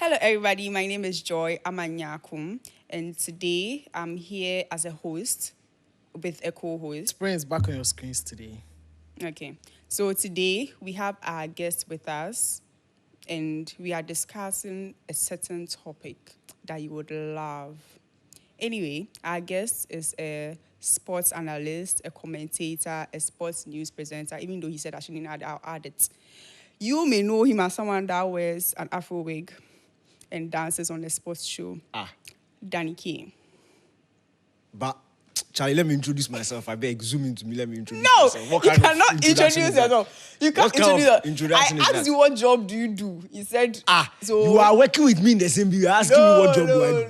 Hello, everybody. My name is Joy Amanyakum, and today I'm here as a host with a co-host. Spring is back on your screens today. Okay, so today we have our guest with us, and we are discussing a certain topic that you would love. Anyway, our guest is a sports analyst, a commentator, a sports news presenter, even though he said I shouldn't add it. You may know him as someone that wears an Afro wig and dances on a sports show. Danny K. But Charlie, let me introduce myself. I beg, zoom into me. Let me introduce No, myself. you cannot introduce yourself. You can't introduce. I asked you what job do you do. He said, so you are working with me in the same bureau. Asking me what job do I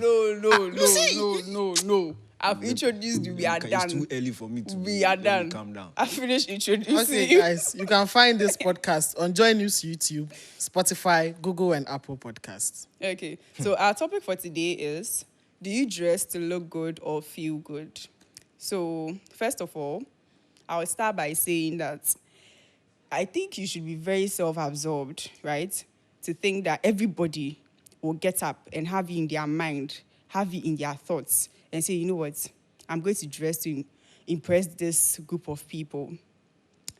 do? No. I've introduced you. We are done. It's too early for me to. We are done. Calm down. I finished introducing Okay, you. guys, you can find this podcast on Joy News YouTube, Spotify, Google, and Apple Podcasts. Okay, so our topic for today is: do you dress to look good or feel good? So first of all, I will start by saying that I think you should be very self-absorbed, right? To think that everybody will get up and have you in their mind, have you in their thoughts, and say, you know what, I'm going to dress to impress this group of people.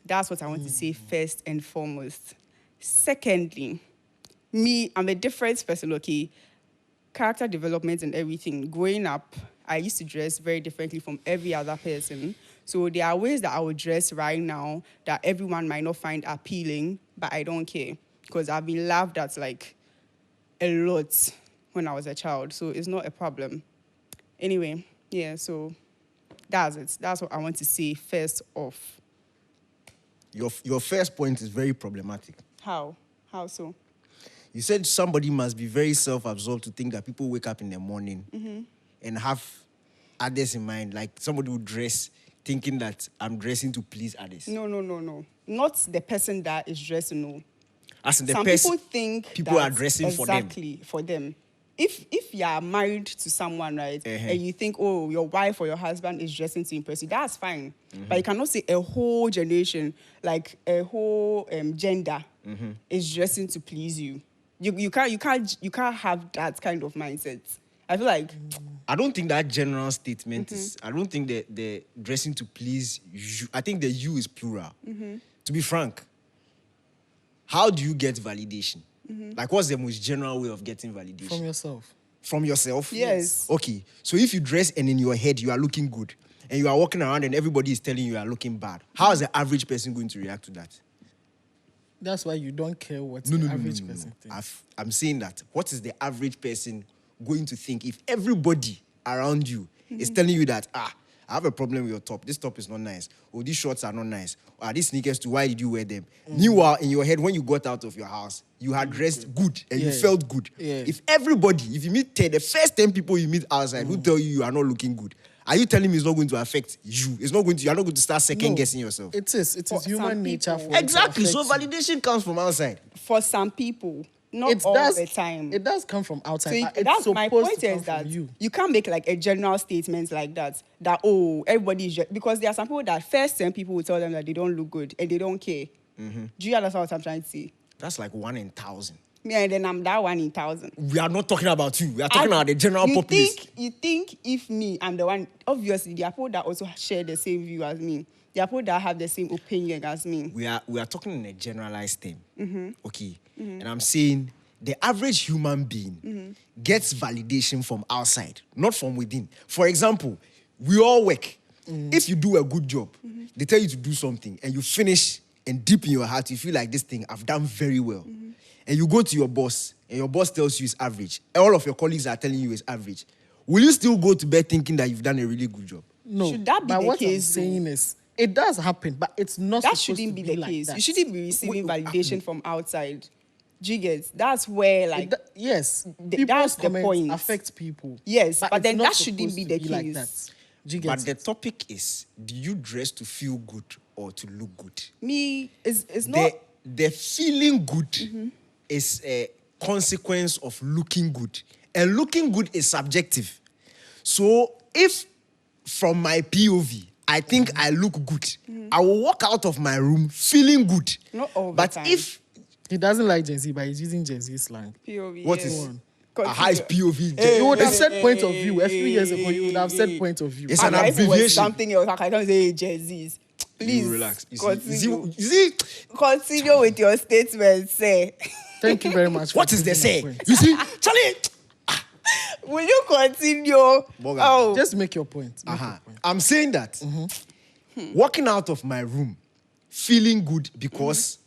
That's what I want to say first and foremost. Secondly, I'm a different person, okay? Character development and everything. Growing up, I used to dress very differently from every other person. So there are ways that I would dress right now that everyone might not find appealing, but I don't care. Because I've been laughed at like a lot when I was a child. So it's not a problem. Anyway, yeah, so that's it. That's what I want to say first off. Your first point is very problematic. How? How so? You said somebody must be very self-absorbed to think that people wake up in the morning and have others in mind. Like somebody would dress thinking that I'm dressing to please others. No. Not the person that is dressing, no. As in the Some people think people are dressing exactly for them. If you are married to someone, right, and you think, oh, your wife or your husband is dressing to impress you, that's fine. But you cannot say a whole generation, like a whole gender, is dressing to please you. You can't have that kind of mindset. I feel like I don't think that general statement is. I don't think that the dressing to please you. I think the you is plural. To be frank, how do you get validation? Like, what's the most general way of getting validation? From yourself. From yourself? Yes. Okay. So if you dress and in your head you are looking good, and you are walking around and everybody is telling you are looking bad, how is the average person going to react to that? That's why you don't care what the average person thinks. I'm saying that. What is the average person going to think if everybody around you is telling you that, I have a problem with your top. This top is not nice. Or these shorts are not nice. Or these sneakers too, why did you wear them? Meanwhile, in your head, when you got out of your house, you had dressed good and you felt good. Yeah. If you meet 10, the first 10 people you meet outside who tell you are not looking good, are you telling me it's not going to affect you? You're not going to start second guessing yourself. It is human nature for exactly. It to So validation comes from outside. for some people, not all the time. It does come from outside. So but that's my point is that you can't make like a general statement like that everybody is because there are some people that first 10 people will tell them that they don't look good and they don't care. Do you understand what I'm trying to say? That's like 1 in 1,000. Yeah, and then I'm that 1 in 1,000. We are not talking about you. We are talking about the general populace. You think if me, I'm the one, obviously there are people that also share the same view as me. There are people that have the same opinion as me. We are talking in a generalized term. Okay. And I'm saying the average human being gets validation from outside, not from within. For example, we all work. If you do a good job, they tell you to do something and you finish and deep in your heart, you feel like this thing, I've done very well. And you go to your boss and your boss tells you it's average. All of your colleagues are telling you it's average. Will you still go to bed thinking that you've done a really good job? No. Should that be but the what case? I'm saying is, it does happen, but it's not That supposed shouldn't to be the like case. that. You shouldn't be receiving validation from outside. Do you get? That's where like yes, that's the point. Affect people. Yes, but then not that shouldn't be the supposed to case. like that. Do you get But it? the topic is, do you dress to feel good or to look good? Me is not The feeling good is a consequence of looking good. And looking good is subjective. So if from my POV, I think I look good, I will walk out of my room feeling good. Not all the but time. if He doesn't like Gen Z, but he's using Gen Z slang. POV. What yeah. is Continue. a high POV? You would have said point of view. A few years ago, you would have said point of view. It's And an if it was abbreviation. something else, like I don't say Gen Zs. Please You relax. You continue. see, Continue with your statement, say. Thank you very much. what is the say? You see, Charlie. Will you continue? Morgan. Oh, Just make your point. Make your point. I'm saying that walking out of my room, feeling good because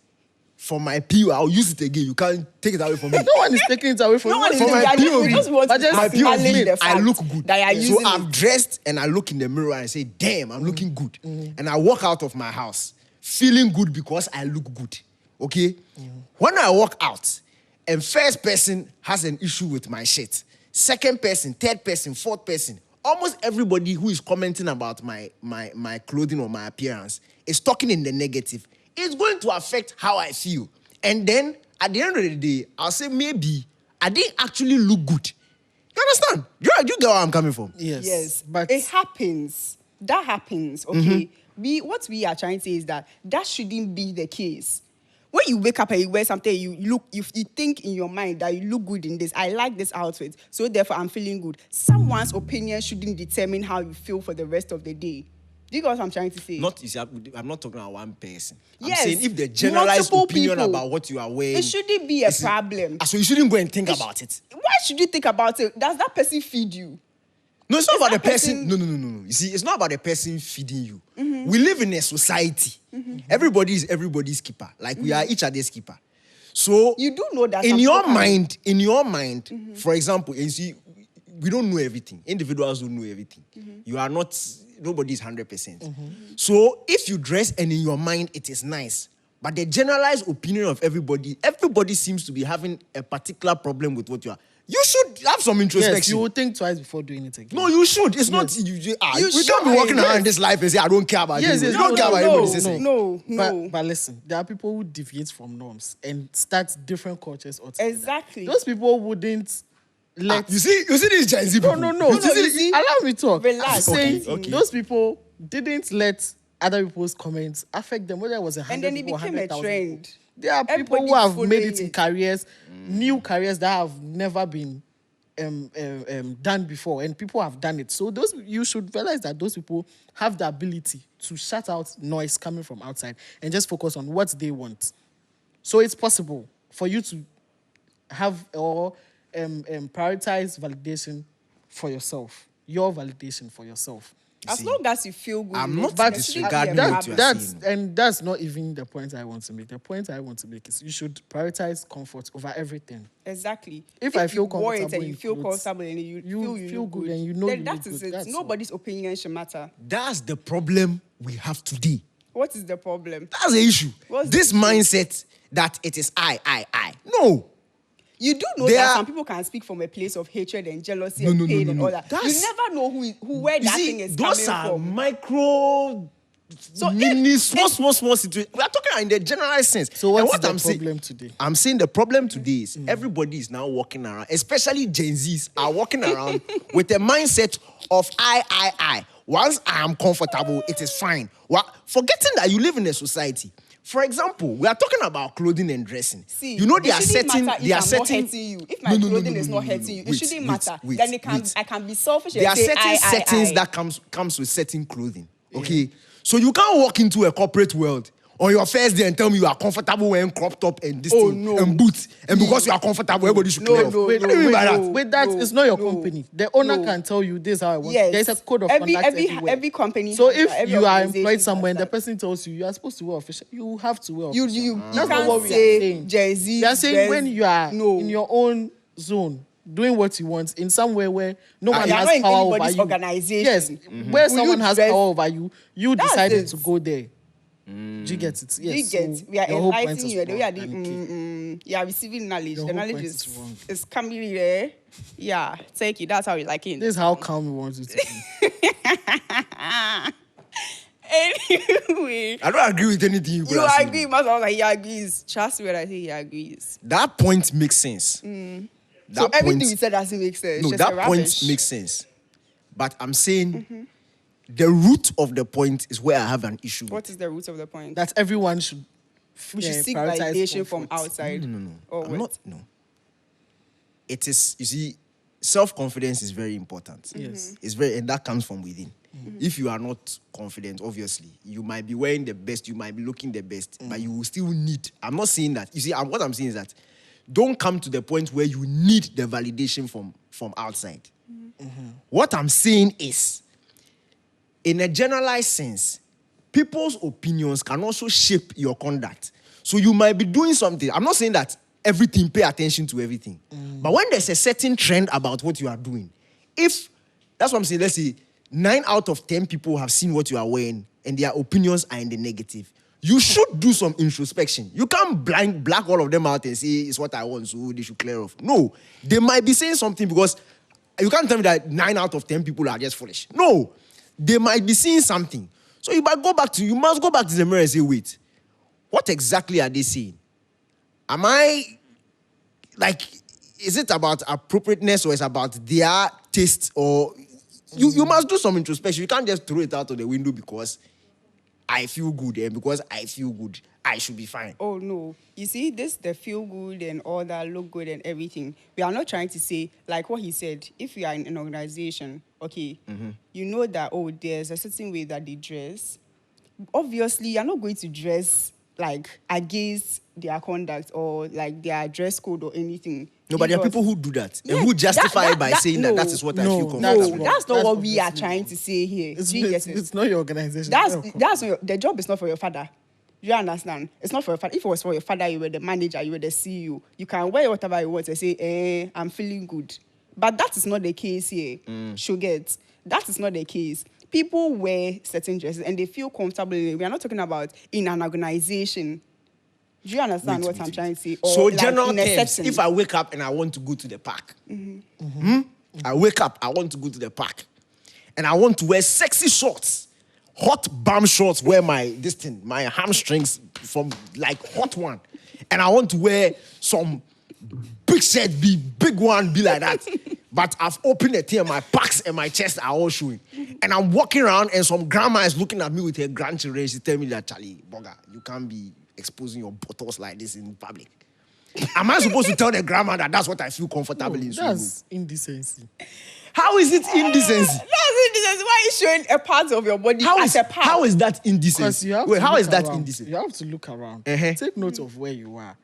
for my PO, I'll use it again. You can't take it away from me. No one is taking it away from no you. one is For my taking it. POV. We just want But to just My acknowledge POV, the fact I look good. that you are using So I'm it. dressed and I look in the mirror and I say, damn, I'm looking good. And I walk out of my house feeling good because I look good. Okay? When I walk out and first person has an issue with my shit, second person, third person, fourth person, almost everybody who is commenting about my clothing or my appearance is talking in the negative. It's going to affect how I feel. And then at the end of the day, I'll say maybe I didn't actually look good. You understand? You get where I'm coming from? Yes, but it happens. That happens. Okay. What we are trying to say is that shouldn't be the case. When you wake up and you wear something, you think in your mind that you look good in this. I like this outfit, so therefore I'm feeling good. Someone's opinion shouldn't determine how you feel for the rest of the day. Do you get what I'm trying to say? Not, you see, I'm not talking about one person. Yes, I'm saying if the generalized multiple opinion people. about what you are wearing, It shouldn't be a problem. So you shouldn't go and think about it. Why should you think about it? Does that person feed you? No, it's not Is about the that person. person- No. You see, it's not about the person feeding you. We live in a society. Everybody is everybody's keeper. Like we are each other's keeper. So You do know that in some your people can- mind, for example, and you see, we don't know everything. Individuals don't know everything. You are not. Nobody is 100%. So if you dress and in your mind it is nice, but the generalized opinion of everybody seems to be having a particular problem with what you are. You should have some introspection. yes, you will think twice before doing it again. No, you should. It's not Yes. you. You We don't be should. walking around this life and say, I don't care about Yes, you. yes, You don't care about no, anybody saying. no. But listen, there are people who deviate from norms and start different cultures altogether. Exactly. Those people wouldn't let. You see these Gen Z people. No. No, you see- Allow me talk. Relax. I'm saying Okay. those people didn't let other people's comments affect them, whether it was 100 And then it people, became a 100,000 trend. people. There are people who Everybody's have made it following in it. careers, new careers that have never been done before, and people have done it. So you should realize that those people have the ability to shut out noise coming from outside and just focus on what they want. So it's possible for you to have or prioritize validation for yourself, your validation for yourself. As long as you feel good. I'm in not it, But there shouldn't disregarding be a what you are problem. that's not even the point I want to make. The point I want to make is you should prioritize comfort over everything. Exactly. If I feel you wore it comfortable and in you feel clothes, comfortable and you feel good good and you know then you that look is good, it. that's all. Nobody's opinion should matter. That's the problem we have today. What is the problem? That's the issue. What's the This issue? mindset that it is I. No. You do know There that are- some people can speak from a place of hatred and jealousy No, and no, no, pain no, and no. all that. You That's- never know where You that see, thing is those coming are from. micro, So mini, small situations. We are talking in the generalized sense. So what's And the I'm saying- problem today? I'm saying the problem today is everybody is now walking around, especially Gen Zs are walking around with a mindset of I. Once I am comfortable, it is fine. Forgetting that you live in a society. For example, we are talking about clothing and dressing. See, you know it shouldn't matter if they are I'm not setting. hurting you. If my clothing is not hurting you, it shouldn't matter. Then I can be selfish There and are say certain settings I. that comes with certain clothing. Okay, so you can't walk into a corporate world on your first day and tell me you are comfortable wearing crop top and this Oh, thing no. and boots, and because you are comfortable, everybody should No, play off. no, What no, do you mean by no. that? With that, it's not your no, company. The owner no. can tell you this is how I want. Yes. There's a code of Every- conduct every- everywhere. every company So has if that. Every you are organization employed has somewhere and the that. person tells you are supposed to wear official, you have to wear You official. can't That's not what we are say saying. Gen Z. We are saying when you are no. in your own zone, doing what you want in somewhere where no one you are has not in power over anybody's you. organization. Yes, where Will someone you has dress- power over you, you That's decided it. to go there. Do you get it? Yes. You get, so we are your whole point enlightening is you. We are wrong, you are receiving knowledge. Your The whole knowledge point is is wrong. coming there. Yeah, take it. That's how you like it. This is how calm we want you to be. Anyway, I don't agree with anything you you are saying. agree. Mas I was like, he agrees. Trust me when I say he agrees. That point makes sense. So everything we said doesn't make sense. No, Just a that point rubbish. makes sense. But I'm saying the root of the point is where I have an issue with. What is the root of the point? That everyone should we should seek prioritize validation from comfort. outside. No. Or I'm what? not. No. It is. You see, self-confidence is very important. Yes. It's very, and that comes from within. If you are not confident, obviously, you might be wearing the best, you might be looking the best, but you will still need. I'm not saying that. You see, what I'm saying is that don't come to the point where you need the validation from outside. What I'm saying is, in a generalized sense, people's opinions can also shape your conduct. So you might be doing something. I'm not saying that everything, pay attention to everything. But when there's a certain trend about what you are doing, if, that's what I'm saying, let's say 9 out of 10 people have seen what you are wearing and their opinions are in the negative, you should do some introspection. You can't black all of them out and say, it's what I want, so they should clear off. No, they might be saying something because you can't tell me that 9 out of 10 people are just foolish. No, they might be seeing something. So you must go back to the mirror and say, wait, what exactly are they saying? Am I, like, is it about appropriateness or is it about their taste? Or you must do some introspection. You can't just throw it out of the window because I feel good and because I feel good, I should be fine. Oh no. You see, this the feel good and all that, look good and everything. We are not trying to say, like what he said, if you are in an organization, okay, you know that, oh, there's a certain way that they dress. Obviously, you're not going to dress like against their conduct or like their dress code or anything. No, but there are people who do that and who justify it by saying that is what I feel comfortable. No, that's not what we are trying to say here. It's not your organization. That's not the job is not for your father. You understand? It's not for your father. If it was for your father, you were the manager, you were the CEO. You can wear whatever you want and say, I'm feeling good. But that is not the case here. Sugar. That is not the case. People wear certain dresses and they feel comfortable in it. We are not talking about in an organization. Do you understand what I'm trying to say? Or so like general in a terms, setting. if I wake up and I want to go to the park, I wake up, I want to go to the park, and I want to wear sexy shorts, hot bum shorts, where my hamstrings from like hot one, and I want to wear some big shirt, big one, be like that. But I've opened it here, my packs and my chest are all showing. And I'm walking around and some grandma is looking at me with her grandchildren. She tell me that, Charlie, Boga, you can't be exposing your buttocks like this in public. Am I supposed to tell the grandma that that's what I feel comfortable in? That's indecency. How is it indecency? That's indecency. Why are you showing a part of your body as a part? How is that indecency? Wait, how is that around. indecent? You have to look around. Take note of where you are.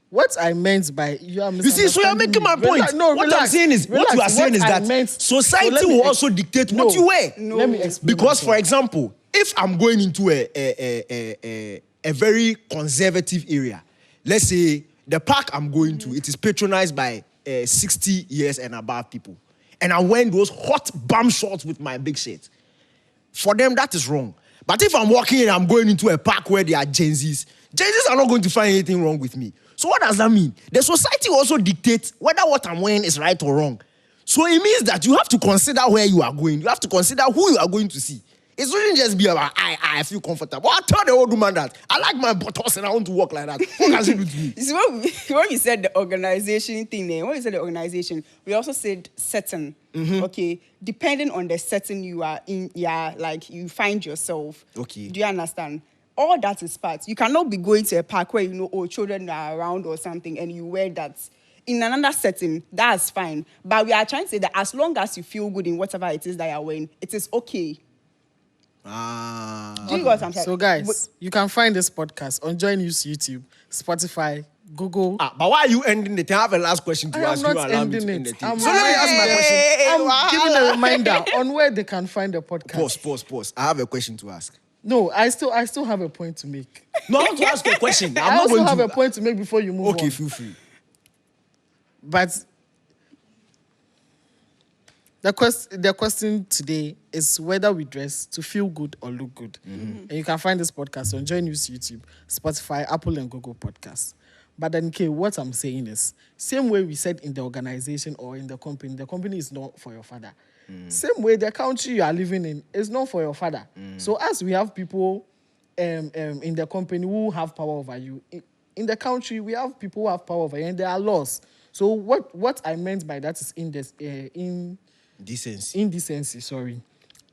What I meant by you are You see, so you're making my point. What I'm saying is, what you are saying is that society will also dictate what you wear. No. Let me explain. Because, for example, if I'm going into a very conservative area, let's say the park I'm going to, it is patronized by 60 years and above people, and I'm wearing those hot bum shorts with my big shirt. For them, that is wrong. But if I'm walking and I'm going into a park where there are Gen Zs are not going to find anything wrong with me. So what does that mean? The society also dictates whether what I'm wearing is right or wrong. So it means that you have to consider where you are going. You have to consider who you are going to see. It shouldn't just be about, I feel comfortable. I tell the old woman that I like my buttocks and I want to walk like that. What can she do to me? You see, when we said the organization thing there, when we said the organization, we also said setting. Okay, depending on the setting you are in, like you find yourself. Okay. Do you understand? All that is part. You cannot be going to a park where you know, children are around or something, and you wear that. In another setting, that's fine. But we are trying to say that as long as you feel good in whatever it is that you're wearing, it is okay. Do you know what I'm saying? So guys, you can find this podcast on Joy News YouTube, Spotify, Google. But why are you ending the thing? I have a last question to I am ask not you. Allow me to ending end the it. thing. So let me ask my question. I'm giving a reminder on where they can find the podcast. Pause. I have a question to ask. No, I still have a point to make. No, I want to ask you a question. I also have a point to make before you move on. Okay, feel free. But the question today is whether we dress to feel good or look good. And you can find this podcast on Joy News YouTube, Spotify, Apple, and Google Podcasts. But then, okay, what I'm saying is, same way we said in the organization or in the company is not for your father. Same way the country you are living in is not for your father. So as we have people in the company who have power over you, in the country we have people who have power over you, and there are laws. So what I meant by that is indecency,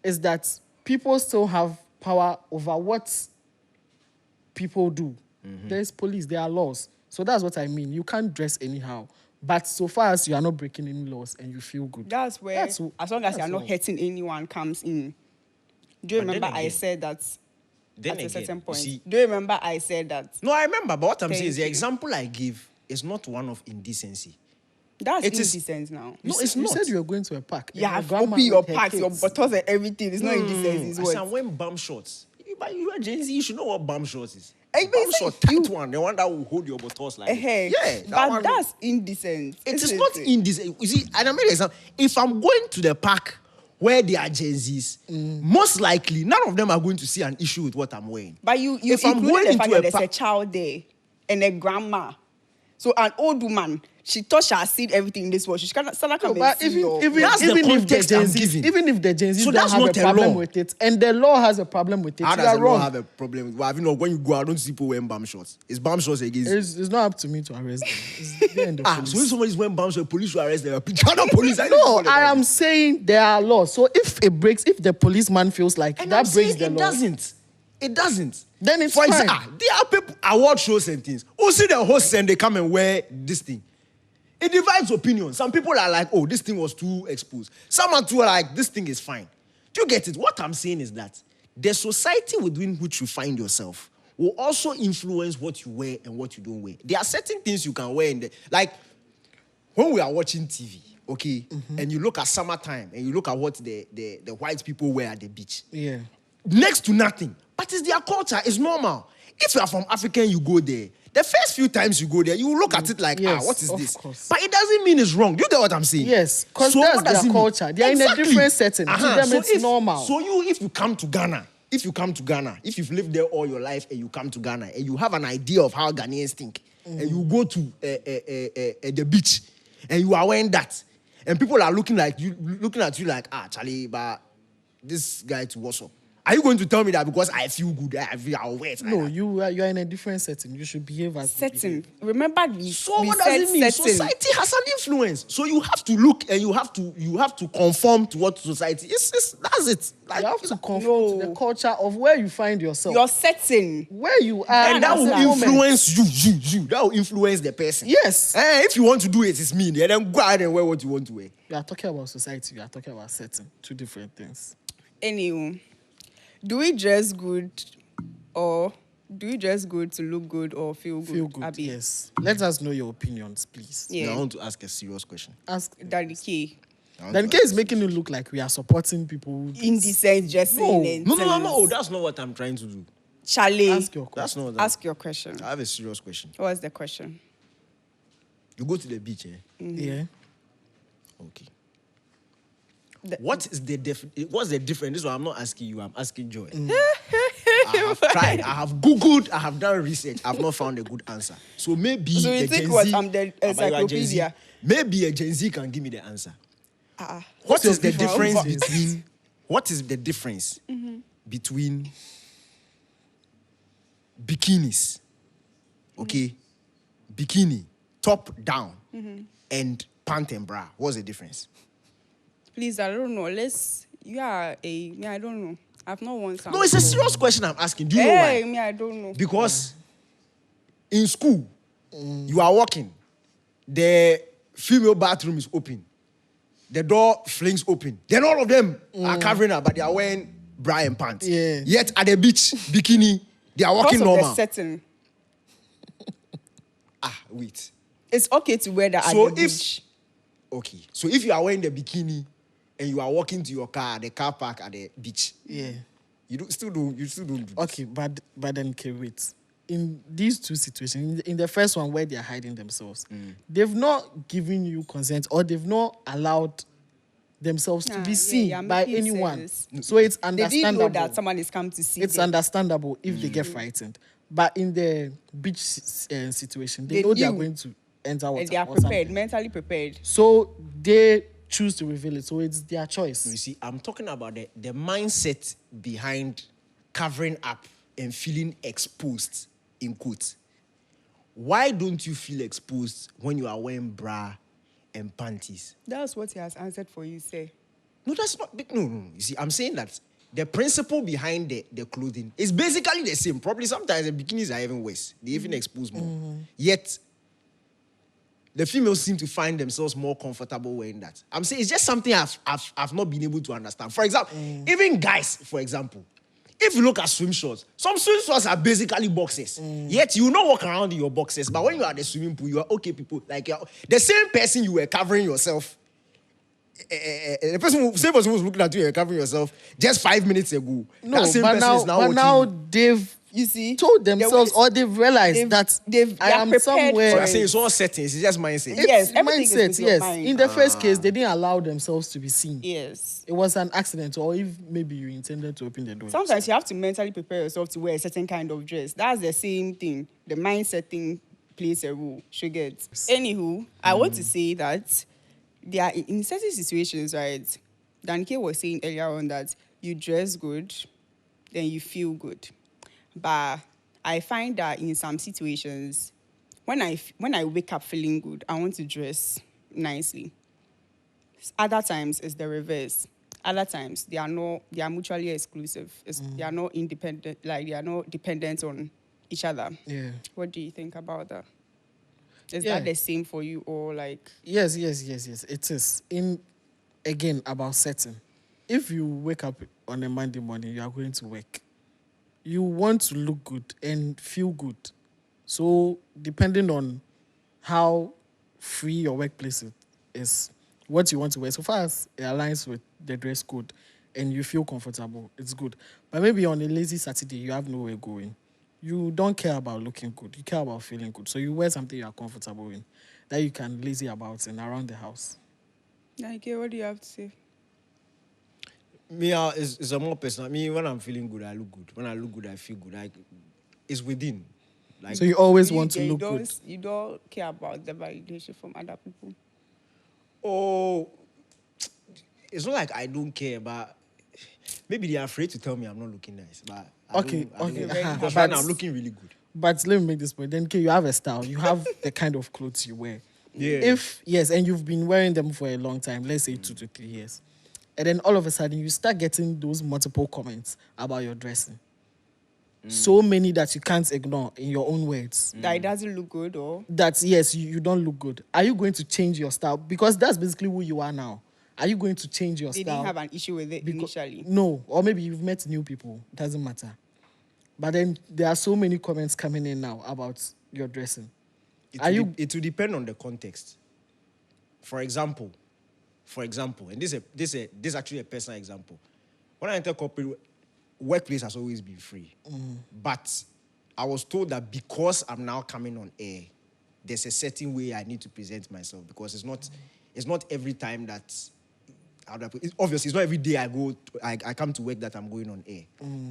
is that people still have power over what people do. There's police, there are laws. So that's what I mean. You can't dress anyhow. But so far as you are not breaking any laws and you feel good. That's where, as long as you're not all. hurting anyone, comes in. Do you But then remember I again- said that Then at a again, certain you point? see- Do you remember I said that? No, I remember, but what I'm saying Thank is the you. example I give is not one of indecency. That's It is- indecent now. No, You it's you not. said you were going to a park. You and have grandma open your with her packs, your kids. buttons and everything. It's not indecent. It's I said, what? when bum shorts. But you are Gen Z, you should know what bum shorts is. Hey, but Bum you see, short, tight one, the one that will hold your buttons like this. Hey, Yeah, but one- that's indecent. It is isn't not it? indecent. You see, and I made an example. If I'm going to the park where there are Gen Zs, most likely none of them are going to see an issue with what I'm wearing. But you If I'm included going the fact into that a there's a child there and a grandma. So an old woman, she thought she had seen everything in this world. She can't come No, and but see even your- even That's the even if the context Gen I'm Zs, giving. even if the Gen Zs So don't that's have not a a problem law. with it, and the law has a problem with it, How you does are the law wrong. have a problem with? Well, have you know, when you go out, I don't see people wearing bum shorts. It's bum shorts against. It's not up to me to arrest them. It's them and the police. So if somebody's wearing bum shorts, police should arrest them. China police. No, I am saying there are laws. So if the policeman feels like And that I'm breaks saying the it law, doesn't. It doesn't. Then it's For fine. example, there are people award shows and things. Who see the hosts and they come and wear this thing. It divides opinions. Some people are like, oh, this thing was too exposed. Some are too like, this thing is fine. Do you get it? What I'm saying is that the society within which you find yourself will also influence what you wear and what you don't wear. There are certain things you can wear in the, like when we are watching TV, okay, and you look at summertime and you look at what the white people wear at the beach. yeah. Next to nothing. But it's their culture. It's normal. If you are from Africa and you go there, the first few times you go there, you look at it like, Yes, what is of this? course. But it doesn't mean it's wrong. Do you get what I'm saying? Yes, 'cause So that's what does their it mean? culture. They are in a different setting. To them, So it's normal. So if you come to Ghana, if you've lived there all your life and you come to Ghana and you have an idea of how Ghanaians think, and you go to the beach and you are wearing that, and people are looking at you like, Charlie, but this guy to what's up? Are you going to tell me that because I feel good, I'll wear it like No, that? you are in a different setting. You should behave as you behave. setting. Remember we So we what said does it mean? setting. Society has an influence. So you have to look and you have to conform to what society is. That's it. Like, You have to conform to the culture of where you find yourself. Your setting. Where you are. and that at will that moment. influence you. That will influence the person. Yes. If you want to do it, it's me. And then go ahead and wear what you want to wear. You are talking about society. You are talking about setting. Two different things. Anyway, do we dress good or do we dress good to look good or feel good? Feel good. Abi? Yes. Let us know your opinions, please. Yeah. Now, I want to ask a serious question. Ask. Daddy K. Then K is making it look like we are supporting people. Indecent dressing. No. and No. things. That's not what I'm trying to do. Charlie, Ask your That's question. not what ask your question. I have a serious question. What's the question? You go to the beach, Yeah. Okay. The- What's the difference? This is what I'm not asking you, I'm asking Joy. I have tried, I have Googled, I have done research, I've not found a good answer. So maybe So you the think Gen what, Z, I'm the but you are Gen Z. encyclopedia? Maybe a Gen Z can give me the answer. What What's is your the difference? difference between what is the difference between bikinis, okay, bikini, top down, and pant and bra? What's the difference? Please, I don't know. I don't know. I've not worn some. No, it's a serious question I'm asking. Do you know Hey, why? me, I don't know. Because in school, you are walking, the female bathroom is open, the door flings open. Then all of them are covering up, but they are wearing bra and pants. Yeah. Yet at the beach, bikini, they are walking Because of normal. the setting. Wait. It's okay to wear that So at the if- beach. Okay. So if you are wearing the bikini and you are walking to your car, the car park at the beach, Yeah. you still don't do this. Okay, but then okay, wait. In these two situations, in the first one where they are hiding themselves, they've not given you consent or they've not allowed themselves to Ah, be yeah, seen you're by making anyone. sense. So it's They didn't know understandable. that someone is come to see It's them. understandable if they get frightened. But in the beach situation, they They know they are knew. going to enter water. And they are or prepared, something. mentally prepared. So they choose to reveal it. So it's their choice. You see, I'm talking about the mindset behind covering up and feeling exposed, in quotes. Why don't you feel exposed when you are wearing bra and panties? That's what he has answered for you, say. No, that's not. No. You see, I'm saying that the principle behind the clothing is basically the same. Probably sometimes the bikinis are even worse. They even expose more. Yet, the females seem to find themselves more comfortable wearing that. I'm saying it's just something I've not been able to understand. For example, even guys, for example, if you look at swim shorts, some swim shorts are basically boxers. Yet you will not walk around in your boxers. But when you are at the swimming pool, you are okay, people. Like the same person you were covering yourself. Same person who was looking at you, covering yourself just 5 minutes ago. No, that same but person now, is now but watching now you. they've You see, told themselves or they've realized that I they are am prepared somewhere. So for you're it. saying it's all settings, it's just mindset. Yes, It's everything is mindset, with your yes. mind. In the first case, they didn't allow themselves to be seen. Yes. It was an accident, or if maybe you intended to open the door. Sometimes you have to mentally prepare yourself to wear a certain kind of dress. That's the same thing. The mindset thing plays a role. She gets. Anywho, I want to say that there are in certain situations, right? Danke was saying earlier on that you dress good, then you feel good. But I find that in some situations, when I wake up feeling good, I want to dress nicely. Other times it's the reverse. Other times they are mutually exclusive. They are not independent, like they are not dependent on each other. Yeah. What do you think about that? Is Yeah. that the same for you, or like? Yes. It is. Again, about setting. If you wake up on a Monday morning, you are going to work. You want to look good and feel good. So, depending on how free your workplace is, what you want to wear, so far as it aligns with the dress code and you feel comfortable, it's good. But maybe on a lazy Saturday, you have nowhere going. You don't care about looking good. You care about feeling good. So you wear something you are comfortable in, that you can lazy about and around the house. Okay, what do you have to say? Me, it's a more personal. Me, when I'm feeling good, I look good. When I look good, I feel good. Like, it's within. Like, So you always want to You look don't, good. You don't care about the validation from other people. oh, it's not like I don't care, but maybe they're afraid to tell me I'm not looking nice. But I Okay, don't, okay. Because But- right now I'm looking really good. But let me make this point. Then, okay, you have a style. You have the kind of clothes you wear. Yeah. Yes, and you've been wearing them for a long time, let's say 2 to 3 years. And then all of a sudden, you start getting those multiple comments about your dressing. So many that you can't ignore in your own words. That it doesn't look good, or That, yes, you don't look good. Are you going to change your style? Because that's basically who you are now. Are you going to change your they style? didn't have an issue with it Becau- initially. No, or maybe you've met new people. It doesn't matter. But then there are so many comments coming in now about your dressing. It will depend on the context. For example, and this is actually a personal example. When I enter corporate, workplace has always been free. But I was told that because I'm now coming on air, there's a certain way I need to present myself, because it's not every time that obviously it's not every day I come to work that I'm going on air.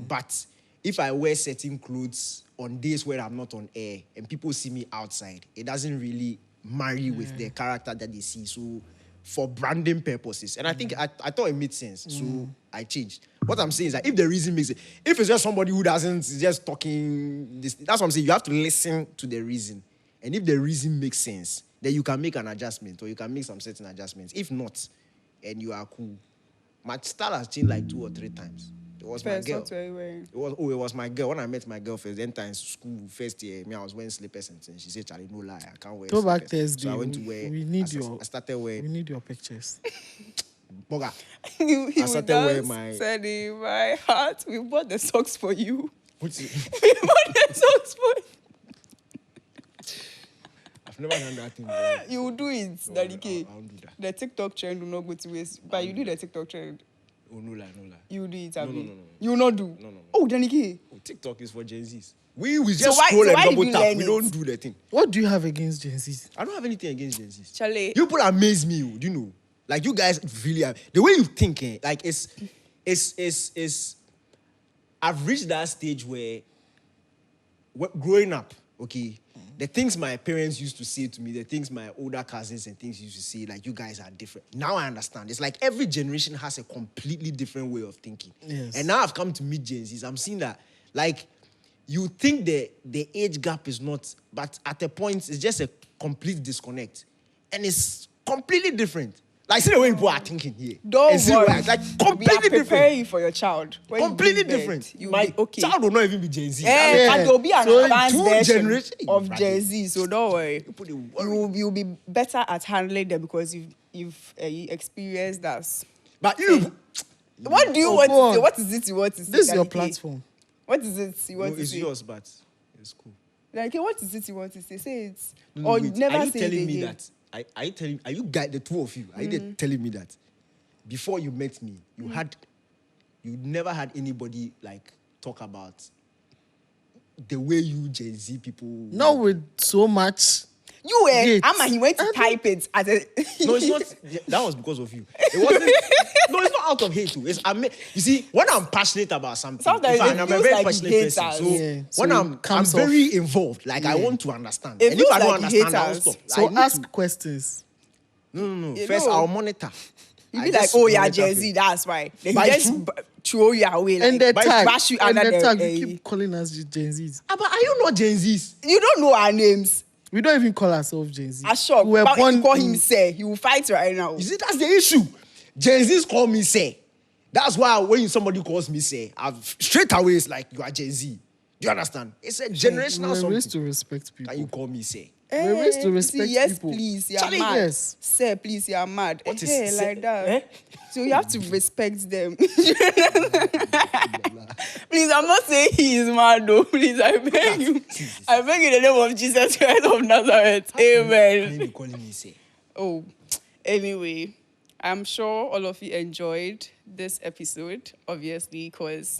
But if I wear certain clothes on days where I'm not on air and people see me outside, it doesn't really marry with the character that they see. So for branding purposes, and I think I thought it made sense, so I changed. What I'm saying is that if the reason makes it, if it's just somebody who doesn't, is just talking this, that's what I'm saying. You have to listen to the reason, and if the reason makes sense, then you can make an adjustment, or you can make some certain adjustments. If not, and you are cool, my style has changed like 2 or 3 times. It was my First, girl. what were you wearing? It was my girl. When I met my girl first, then times school first year, I was wearing slippers and things. She said, "Charlie, no lie, I can't wear Throwback slippers." Thursday. So I went to wear. We need I started We wearing. need your pictures. Boga. He I started would wearing dance, my. said in my heart, we bought the socks for you. What's it? We bought the socks for you. I've never done that thing. Before. You will do it, Daddy K. I won't do that. The TikTok trend will not go to waste. But you do the TikTok trend. Oh, no lie. You will do it, No, Abi. no. You will not do. No. Oh, Danny K. Oh, TikTok is for Gen Zs. We just why- scroll so why and did double you tap. learn We it? don't do the thing. What do you have against Gen Z? I don't have anything against Gen Zs. Charlie. You people amaze me, do you know? Like, you guys really are. The way you think, like, it's I've reached that stage where growing up, okay, the things my parents used to say to me, the things my older cousins and things used to say, like, you guys are different. Now I understand. It's like every generation has a completely different way of thinking. Yes. And now I've come to meet Gen Zs. I'm seeing that, like, you think the age gap is not, but at a point, it's just a complete disconnect. And it's completely different. Like, see the way people are thinking here. Don't And see the worry. way- like, We are completely preparing different. you for your child. When you Completely give birth, different. You'll My be okay. child will not even be Gen Z. And there'll be an So, advanced two version generation- of Right. Gen Z, so don't worry. People, they worry. You'll be better at handling them because you've experienced us. But you, What do you Oh, want go to on. say? What is it you want to say? This is your Danike? platform. What is it you want no, to it's say? yours, but it's cool. Like, what is it you want to say? Say it. No, Or wait, never are you say telling it me again. that? Are you guys, the two of you, are you telling me that before you met me, you never had anybody like talk about the way you Gen Z people? Not with so much. You were, Hate. Amma, he went to type it as a. No, it's not. That was because of you. It wasn't. No, it's not out of hate. Too. You see, when I'm passionate about something, Sometimes in fact, it I'm a feels very like he passionate hates person. us. So, Yeah, so when it I'm comes very involved, like I want to understand. It And if feels I don't like he understand, I'll hates stop. us. I So need ask to- questions. No. You First, know. I'll monitor. You I be like, just oh, yeah, monitor Gen things. Z, that's why. Then But he it's just true. throw you away. And Like, the tag. bash you And under the tag. the. You keep calling us Gen Zs. But are you not Gen Zs? You don't know our names. We don't even call ourselves Gen Z. I shock. We were But if born you call in- him say, he will fight right now. You see, that's the issue. Gen Zs call me say. That's why when somebody calls me say, straight away it's like you are Gen Z. Do you understand? It's a generational We're something. raised to respect people. Can you call me say? We're raised to Eh, respect see, yes, people. please, you're Charlie, mad. yes. Sir, please, you're mad. What is Hey, sir? like that. Eh? So you have to respect them. Please, I'm not saying he is mad though. Please, I beg you. I beg you in the name of Jesus Christ of Nazareth. Can you Amen. be calling me say? Oh, anyway, I'm sure all of you enjoyed this episode, obviously, because.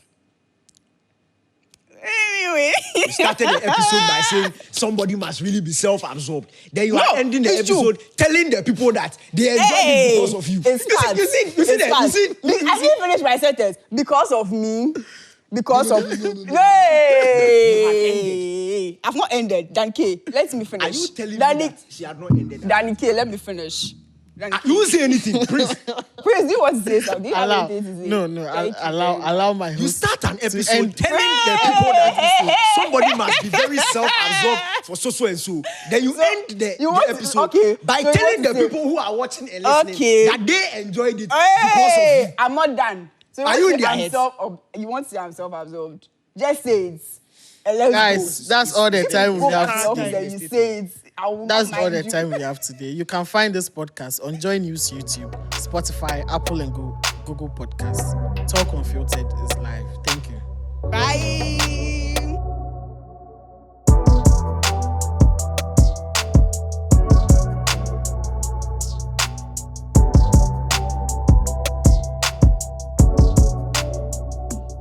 Anyway. You started the episode by saying somebody must really be self-absorbed. Then you No, are ending the it's true. episode telling the people that they enjoy Hey, it because of you. It's You fast. see, you see It's that? You fast. see? I didn't finish my sentence. Because of me. Because of. No. Hey! I've not ended. Danke, let me finish. Are you telling me Danny, that she had not ended that? Danke, let me finish. Danny, You won't say anything, Prince. Please, do you want to say something? Do you have Allow. anything to say? No. Thank you very much. Allow my You host start an to episode end. telling the people that somebody must be very self-absorbed for so and so. Then you end the want to- episode okay, by so you telling want the to say- people who are watching and listening Okay. that they enjoyed it Hey, because of you. I'm not done. So Are you in their heads? You want to say I'm self-absorbed? Just say it. And let's Guys, go. that's all the time Go we back have to the today. office and you say it. I will That's not all the mind you. time we have today. You can find this podcast on Joy News YouTube, Spotify, Apple and Google Podcasts. Talk Unfiltered is